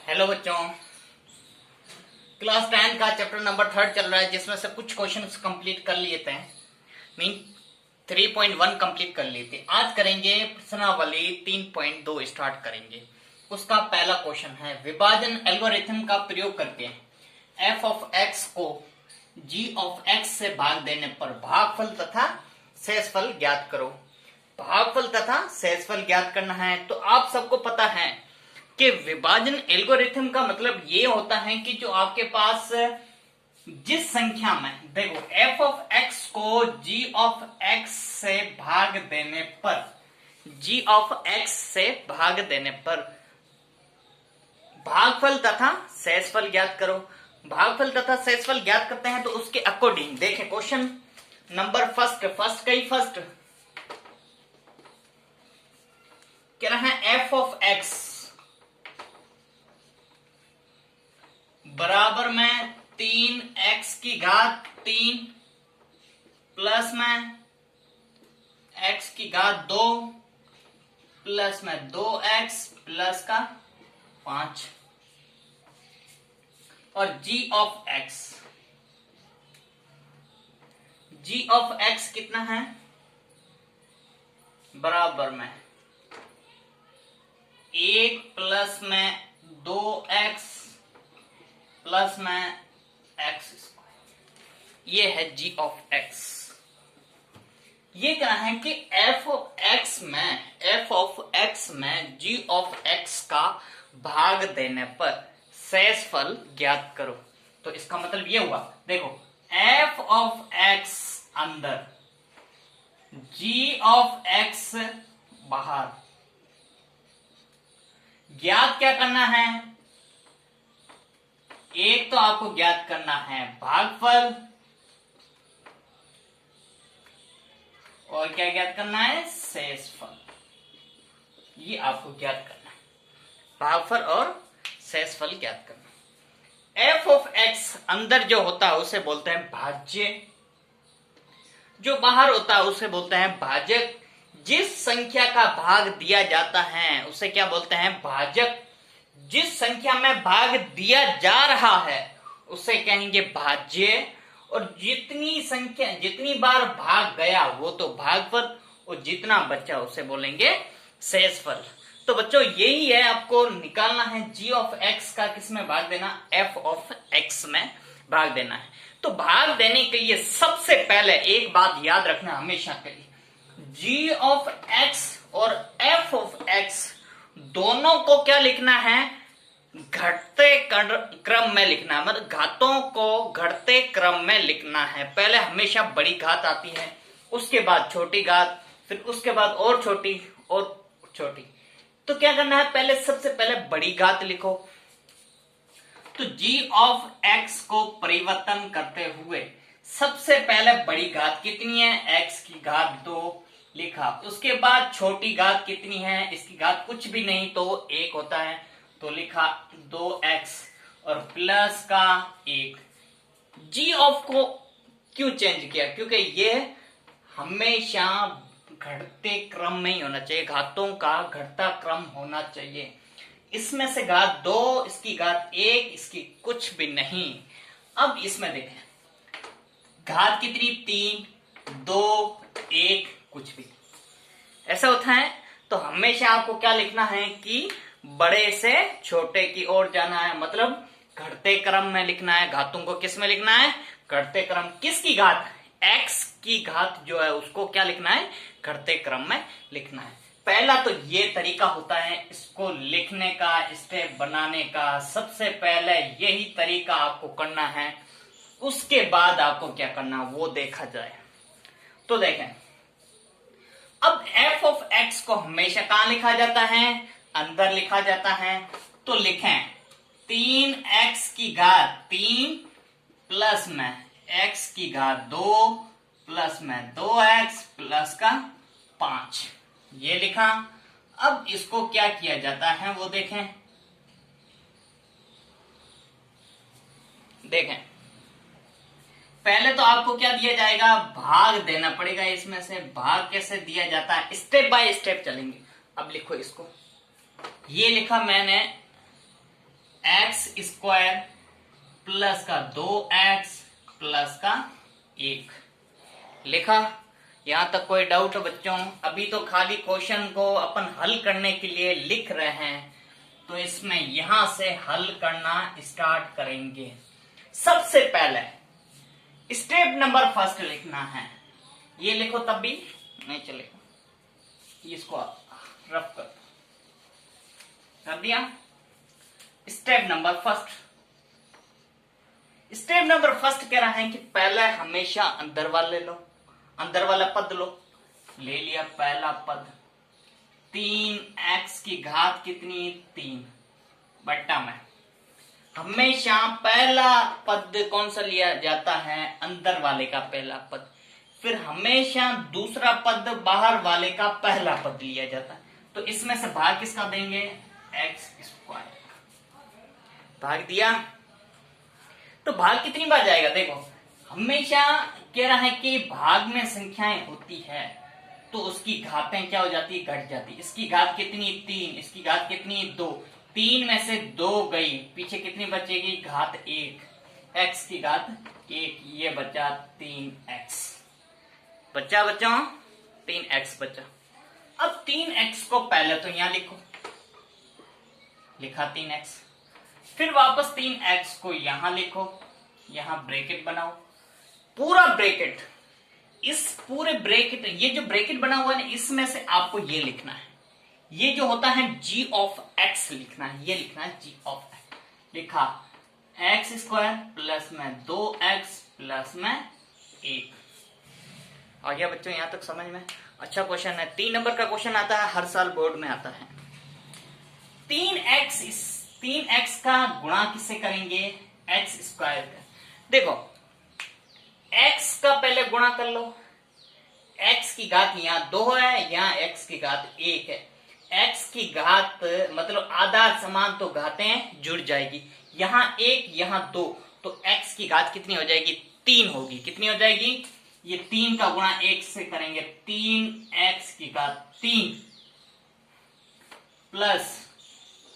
Hello बच्चों, class 10 का chapter number 3 चल रहा है जिसमें से कुछ क्वेश्चंस कंप्लीट कर लिए थे। मीन 3.1 कंप्लीट कर लिए थे। आज करेंगे प्रश्नावली 3.2 स्टार्ट करेंगे। उसका पहला क्वेश्चन है, विभाजन एल्गोरिथम का प्रयोग करके f ऑफ x को g ऑफ x से भाग देने पर भागफल तथा शेषफल ज्ञात करो। भागफल तथा शेषफल ज्ञात करना है। तो आप सबको पता है कि विभाजन एल्गोरिथम का मतलब ये होता है कि जो आपके पास जिस संख्या में देखो f ऑफ x को g ऑफ x से भाग देने पर भागफल तथा शेषफल ज्ञात करो। भागफल तथा शेषफल ज्ञात करते हैं तो उसके अकॉर्डिंग देखें क्वेश्चन नंबर फर्स्ट कह रहा है f ऑफ x बराबर में 3x की घात 3 प्लस में x की घात 2 प्लस में 2x प्लस का 5 और g ऑफ x कितना है बराबर में 1 प्लस में 2x प्लस में x स्क्वायर। ये है g ऑफ x। ये कहना है कि f ऑफ x में g ऑफ x का भाग देने पर शेषफल ज्ञात करो। तो इसका मतलब ये हुआ, देखो f ऑफ x अंदर g ऑफ x बाहर। ज्ञात क्या करना है? एक तो आपको ज्ञात करना है भागफल और क्या ज्ञात करना है? शेषफल। ये आपको ज्ञात करना है, भागफल और शेषफल ज्ञात करना। f ऑफ x अंदर जो होता है उसे बोलते हैं भाज्य, जो बाहर होता है उसे बोलते हैं भाजक। जिस संख्या का भाग दिया जाता है उसे क्या बोलते हैं? भाजक। जिस संख्या में भाग दिया जा रहा है उसे कहेंगे भाज्य। और जितनी बार भाग गया वो तो भागफल, और जितना बचा उसे बोलेंगे शेषफल। तो बच्चों यही है, आपको निकालना है g ऑफ x का किस में भाग देना? f ऑफ x में भाग देना है। तो भाग देने के लिए सबसे पहले एक बात याद रखना हमेशा के लिए, g ऑफ x और f ऑफ x दोनों को क्या लिखना है? घटते क्रम में लिखना है। मतलब घातों को घटते क्रम में लिखना है। पहले हमेशा बड़ी घात आती है, उसके बाद छोटी घात, फिर उसके बाद और छोटी और छोटी। तो क्या करना है? पहले सबसे पहले बड़ी घात लिखो। तो g ऑफ x को परिवर्तन करते हुए सबसे पहले बड़ी घात कितनी है? x की घात 2 लिखा। उसके बाद छोटी घात कितनी है? इसकी घात कुछ भी नहीं तो 1 होता है, तो लिखा 2x और प्लस का 1। g ऑफ को क्यों चेंज किया? क्योंकि ये हमेशा घटते क्रम में ही होना चाहिए, घातों का घटता क्रम होना चाहिए। इसमें से घात 2, इसकी घात 1, इसकी कुछ भी नहीं। अब इसमें देखें घात कितनी? 3, 2, 1, कुछ भी ऐसा होता है। तो हमेशा आपको क्या लिखना है कि बड़े से छोटे की ओर जाना है, मतलब घटते क्रम में लिखना है। घातों को किस में लिखना है? घटते क्रम। किसकी घात? x की घात जो है उसको क्या लिखना है? घटते क्रम में लिखना है। पहला तो ये तरीका होता है इसको लिखने का, स्टेप बनाने का। सबसे पहले यही तरीका आपको करना है, उसके बाद आपको क्या करना वो देखा जाए। तो देखें, अब f ऑफ x को हमेशा कहां लिखा जाता है? अंदर लिखा जाता है। तो लिखें 3x की घात 3 प्लस में x की घात 2 प्लस में 2x प्लस का 5, ये लिखा। अब इसको क्या किया जाता है वो देखें। पहले तो आपको क्या दिया जाएगा? भाग देना पड़ेगा। इसमें से भाग कैसे दिया जाता है स्टेप बाय स्टेप चलेंगे। अब लिखो इसको, ये लिखा मैंने एक्स स्क्वायर प्लस का 2x प्लस का 1 लिखा। यहां तक कोई डाउट है बच्चों? अभी तो खाली क्वेश्चन को अपन हल करने के लिए लिख रहे हैं, तो इसमें यहां से हल करना स्टार्ट करेंगे। सबसे पहले स्टेप नंबर फर्स्ट लिखना है, ये लिखो तब भी नहीं चलेगा, इसको रफ कर दिया। स्टेप नंबर फर्स्ट कह रहा है कि पहले हमेशा अंदर वाले लो, अंदर वाला पद लो। ले लिया पहला पद, 3x की घात कितनी? 3 बट्टा में हमेशा पहला पद कौन सा लिया जाता है? अंदर वाले का पहला पद। फिर हमेशा दूसरा पद बाहर वाले का पहला पद लिया जाता है। तो इसमें से भाग किसका देंगे? X square. भाग दिया तो भाग कितनी बार जाएगा? देखो हमेशा कह रहा है कि भाग में संख्याएं होती है तो उसकी घातें क्या हो जाती? घट जाती। इसकी घात कितनी? 3। इसकी घात कितनी? 2। 3 में से 2 गई, पीछे कितनी बचेगी? घात 1। x की घात 1, ये बचा 3x। बच्चा 3x बचा। अब 3x को पहले तो यहां लिखो, लिखा 3x। फिर वापस 3x को यहां लिखो, यहां ब्रैकेट बनाओ, पूरा ब्रैकेट। इस पूरे ब्रैकेट, ये जो ब्रैकेट बना हुआ है ना, इसमें से आपको ये लिखना है, ये जो होता है g ऑफ x लिखना है, ये लिखना है g ऑफ x। लिखा x स्क्वायर प्लस में 2x प्लस में 1। आ गया बच्चों यहां तक समझ में? अच्छा क्वेश्चन है, 3 नंबर का क्वेश्चन आता है, हर साल बोर्ड में आता है। 3x का गुणा किससे करेंगे? x स्क्वायर का। देखो x का पहले गुणा कर लो, x की घात यहां 2 है, यहां x की घात 1 है। x की घात मतलब आधार समान तो घातें जुड़ जाएगी, यहां 1 यहां 2, तो x की घात कितनी हो जाएगी? 3 होगी। कितनी हो जाएगी? ये 3 का गुणा 1 से करेंगे, 3x की घात 3 प्लस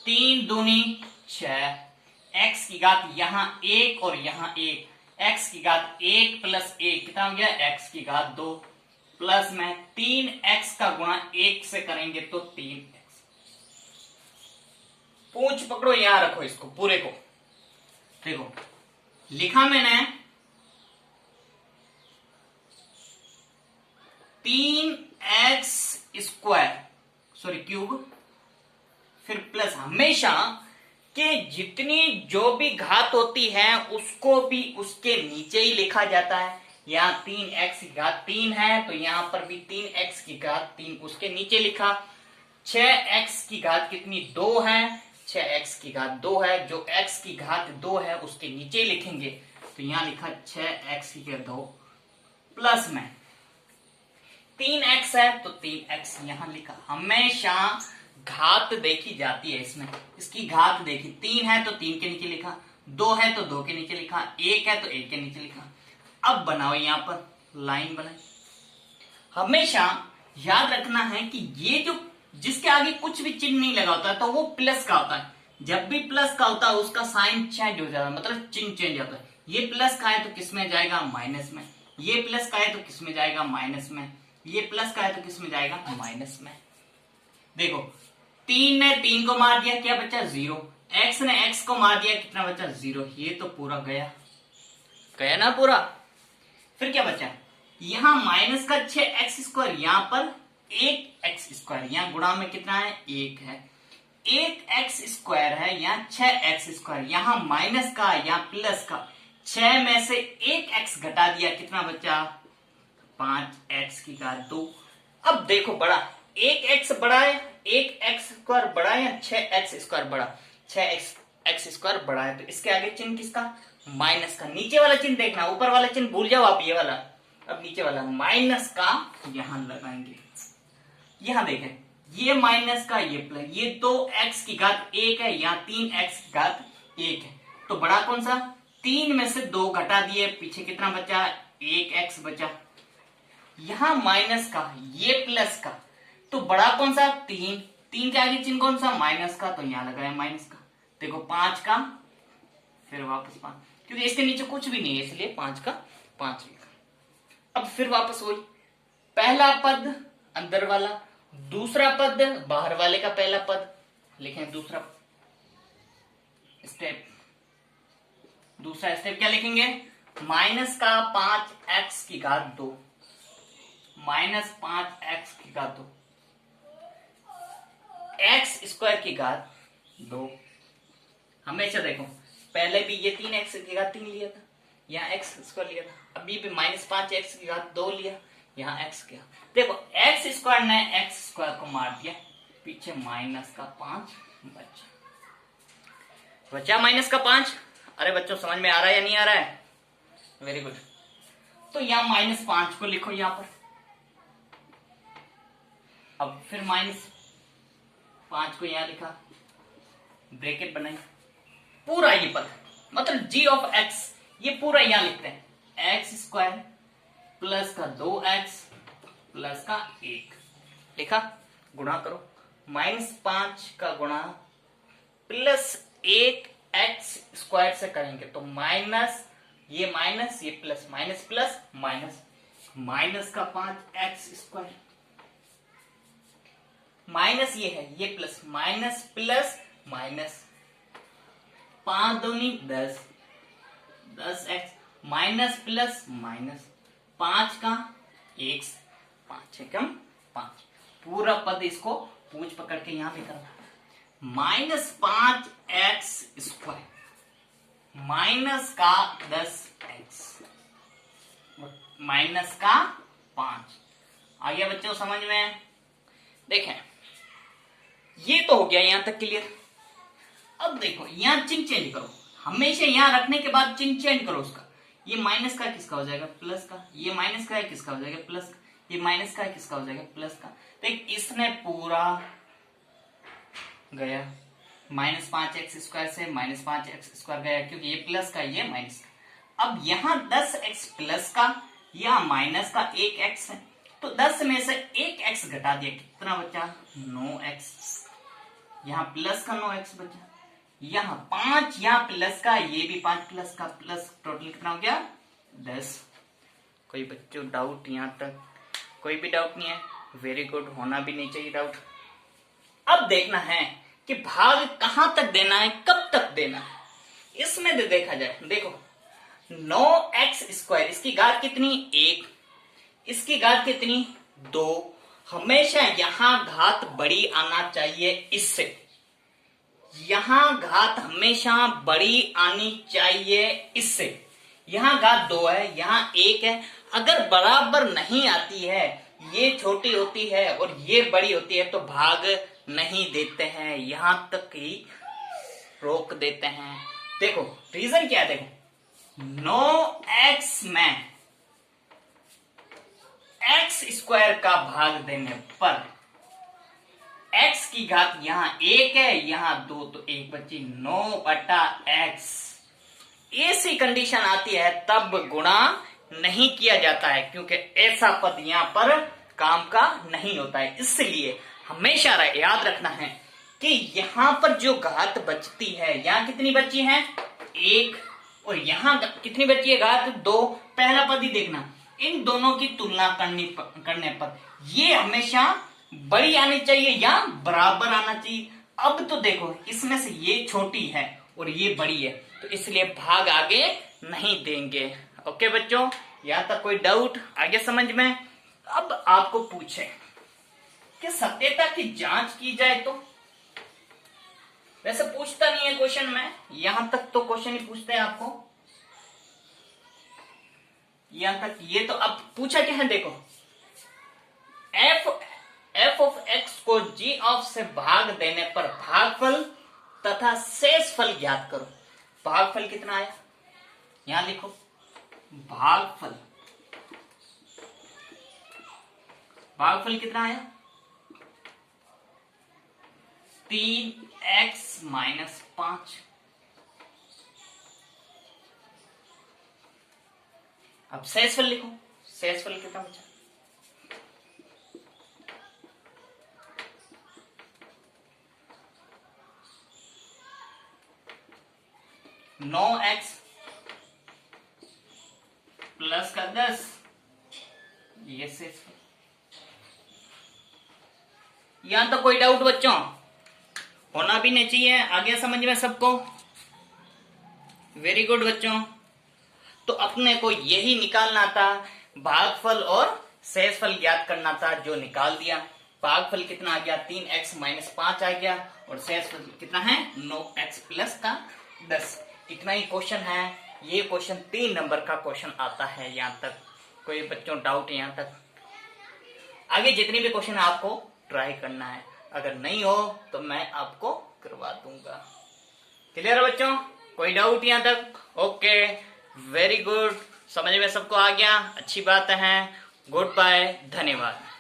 3 दूनी 6, x की घात यहां 1 और यहां 1, x की घात 1 प्लस 1 कितना हो गया? x की घात 2 प्लस में 3x का गुणा 1 से करेंगे तो 3x। पूंछ पकड़ो, यहां रखो इसको पूरे को। देखो लिखा मैंने 3x स्क्वायर सॉरी क्यूब, फिर प्लस हमेशा कि जितनी जो भी घात होती है उसको भी उसके नीचे ही लिखा जाता है। यहाँ 3x की घात 3 है तो यहां पर भी 3x की घात 3 उसके नीचे लिखा। 6x की घात कितनी? 2 है, 6x की घात 2 है, जो x की घात 2 है उसके नीचे लिखेंगे, तो यहां लिखा 6x की घात 2 प्लस में 3x है तो 3x यहां लिखा। हमेशा घात देखी जाती है इसमें, इसकी घात देखी, 3 है तो 3 के नीचे लिखा, 2 है तो 2 के नीचे लिखा, 1 है तो 1 के नीचे लिखा। अब बनाओ यहां पर लाइन बनाई। हमेशा याद रखना है कि ये जो जिसके आगे कुछ भी चिन्ह नहीं लगा होता है तो वो प्लस का होता है। जब भी प्लस का होता है उसका साइन चेंज हो जाता है, मतलब चिन्ह चेंज होता है। ये प्लस का है तो किसमें जाएगा? माइनस में। ये प्लस का है तो किसमें जाएगा? माइनस में। ये प्लस का है तो किसमें जाएगा? माइनस में। देखो 3 ने 3 को मार दिया, क्या बचा? 0। x ने x को मार दिया, कितना बचा? 0। ये तो पूरा गया, गया ना पूरा। फिर क्या बचा? यहां माइनस का 6x स्क्वायर, यहां पर 1x स्क्वायर, यहां गुणा में कितना है? 1 है। 1x स्क्वायर है, यहां 6x स्क्वायर, यहां माइनस का यहां प्लस का, 6 में से 1x घटा दिया, कितना बचा? 5x की घात 2। अब देखो बड़ा 1x बड़ा है, 1x स्क्वायर बड़ा है या 6x स्क्वायर बड़ा? 6x स्क्वायर बड़ा है, तो इसके आगे चिन्ह किसका? माइनस का। नीचे वाला चिन्ह देखना, ऊपर वाला चिन्ह भूल जाओ आप, ये वाला। अब नीचे वाला माइनस का यहां लगाएंगे। यहां देखें, ये माइनस का, ये प्लस, ये तो x की घात 1 है, यहाँ 3x की घात 1 है, तो बड़ा कौन सा? 3 में से 2 घटा दिए, पीछे कितना बचा? 1x बचा। यहां माइनस का, ये प्लस का, तो बड़ा कौन सा? 3 के आगे चिन्ह कौन सा? माइनस का, तो यहां लगाया माइनस का। देखो 5 का फिर वापस 5, क्योंकि इसके नीचे कुछ भी नहीं है इसलिए 5 का 5 लिखा। अब फिर वापस वही पहला पद अंदर वाला, दूसरा पद बाहर वाले का पहला पद लिखें। दूसरा स्टेप क्या लिखेंगे? माइनस का 5x की घात 2, माइनस 5x की घात 2, एक्स स्क्वायर की घात 2। हमेशा देखो पहले भी ये 3x की घात 3 लिया था, यहाँ एक्स स्क्वायर लिया था, अभी भी माइनस 5x की घात 2 लिया, यहाँ x किया। देखो एक्स स्क्वायर ने एक्स स्क्वायर को मार दिया, पीछे माइनस का 5 बचा माइनस का 5। अरे बच्चों समझ में आ रहा है या नहीं आ रहा है? Very good. तो यहाँ माइनस 5 को लिखो यहाँ पर, अब फिर माइनस 5 को यहां लिखा, ब्रैकेट बनाई, पूरा ये पद मतलब g ऑफ x ये पूरा यहां लिखते हैं, एक्स स्क्वायर प्लस का 2x प्लस का 1 लिखा, गुणा करो, माइनस 5 का गुणा प्लस 1 एक्स स्क्वायर से करेंगे तो माइनस ये plus minus plus minus, minus का 5x स्क्वायर माइनस ये है ये प्लस माइनस प्लस माइनस, 5 दूनी 10, 10x माइनस प्लस माइनस, 5 का 1, 5 एकम 5, पूरा पद इसको पूंछ पकड़ के यहां पे करना, माइनस 5x स्क्वायर माइनस का 10x माइनस का 5। आ गया बच्चों समझ में? देखें ये तो हो गया यहां तक क्लियर। अब देखो यहां चिन्ह चेंज करो, हमेशा यहां रखने के बाद चिन्ह चेंज करो उसका। ये माइनस का किसका हो जाएगा? प्लस का। ये माइनस का है किसका हो जाएगा? प्लस का। ये माइनस का है किसका हो जाएगा? प्लस का। देख इसने पूरा गया माइनस 5x स्क्वायर से माइनस 5x स्क्वायर गया, क्योंकि ये प्लस का ये माइनस का। अब यहाँ 10x प्लस का, यहाँ माइनस का 1x है, तो 10 में से 1x घटा दिया, कितना बचा? 9x। यहाँ प्लस का 9x बचा, यहाँ 5, यहाँ प्लस का, ये भी 5 प्लस का, प्लस टोटल कितना हो गया? 10। कोई बच्चों डाउट यहाँ तक? कोई भी डाउट नहीं है? वेरी गुड, होना भी नहीं चाहिए डाउट। अब देखना है कि भाग कहां तक देना है, कब तक देना है, इसमें देखा जाए। देखो 9x स्क्वायर, इसकी घात कितनी? 1, इसकी घात कितनी? 2। हमेशा यहां घात बड़ी आना चाहिए इससे, यहां घात हमेशा बड़ी आनी चाहिए इससे। यहां घात 2 है, यहां 1 है, अगर बराबर नहीं आती है, ये छोटी होती है और ये बड़ी होती है, तो भाग नहीं देते हैं, यहां तक ही रोक देते हैं। देखो रीजन क्या है? देखो 9x में x स्क्वायर का भाग देने पर x की घात यहां 1 है, यहां 2, तो 1 बची, 9/x। ऐसी कंडीशन आती है तब गुणा नहीं किया जाता है, क्योंकि ऐसा पद यहां पर काम का नहीं होता है। इसलिए हमेशा याद रखना है कि यहां पर जो घात बचती है, यहां कितनी बची है? 1, और यहां कितनी बची है? घात 2। पहला पद ही देखना, इन दोनों की तुलना करने पर ये हमेशा बड़ी आनी चाहिए या बराबर आना चाहिए। अब तो देखो इसमें से ये छोटी है और ये बड़ी है, तो इसलिए भाग आगे नहीं देंगे। ओके बच्चों, यहां तक कोई डाउट? आगे समझ में? अब आपको पूछे कि सत्यता की जांच की जाए तो, वैसे पूछता नहीं है क्वेश्चन में, यहां तक तो क्वेश्चन ही पूछते हैं आपको, यहां तक। ये तो अब पूछा क्या है? देखो f ऑफ x को g ऑफ से भाग देने पर भागफल तथा शेषफल ज्ञात करो। भागफल कितना आया? यहां लिखो भागफल कितना आया? 3x minus 5। अब शेषफल लिखो, शेषफल कितना बचा? 9x प्लस का 10, ये शेषफल। यहां तक कोई डाउट बच्चों? होना भी नहीं चाहिए। आगे समझ में सबको? वेरी गुड बच्चों। तो अपने को यही निकालना था, भागफल और शेषफल ज्ञात करना था, जो निकाल दिया। भागफल कितना आ गया? 3x माइनस 5 आ गया, और शेषफल कितना है? 9x प्लस का 10। इतना ही क्वेश्चन है। ये क्वेश्चन 3 नंबर का क्वेश्चन आता है। यहां तक कोई बच्चों डाउट? यहां तक आगे जितने भी क्वेश्चन है आपको ट्राई करना है। अगर नहीं हो तो मैं आपको करवा दूंगा। क्लियर है बच्चों? कोई डाउट यहां तक? Okay, very good. समझ में सबको आ गया? अच्छी बात है। गुड बाय, धन्यवाद।